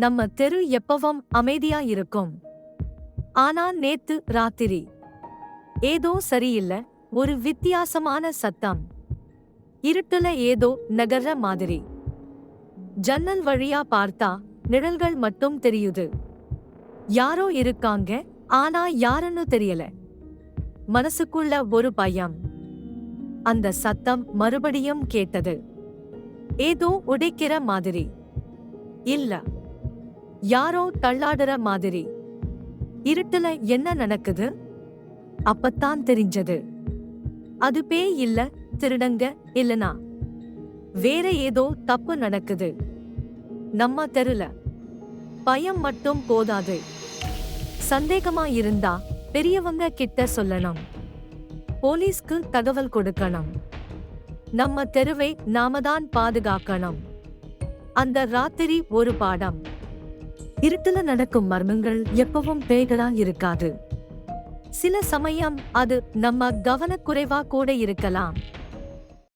நம்ம தெரு எப்பவும் அமைதியா இருக்கும். ஆனா நேத்து ராத்திரி ஏதோ சரியில்ல. ஒரு வித்தியாசமான சத்தம். இருட்டுல ஏதோ நகர்ற மாதிரி. ஜன்னல் வழியா பார்த்தா நிழல்கள் மட்டும் தெரியுது. யாரோ இருக்காங்க, ஆனா யாருன்னு தெரியல. மனசுக்குள்ள ஒரு பயம். அந்த சத்தம் மறுபடியும் கேட்டது. ஏதோ உடைக்கிற மாதிரி. இல்ல, யாரோ தள்ளாடுற மாதிரி. இருட்டுல என்ன நடக்குது? அப்பத்தான் தெரிஞ்சது. அது பேய் இல்ல, திருடங்க இல்லனா வேற ஏதோ தப்பு நடக்குது. நம்ம தெருல. பயம் மட்டும் போதாது. சந்தேகமா இருந்தா பெரியவங்க கிட்ட சொல்லணும். போலீஸ்க்கு தகவல் கொடுக்கணும். நம்ம தெருவை நாமதான் பாதுகாக்கணும். அந்த ராத்திரி ஒரு பாடம். இருட்டுல நடக்கும் மர்மங்கள் எப்பவும் பேய்களா இருக்காது. சில சமயம் அது நம்ம கவனக்குறைவா கூட இருக்கலாம்.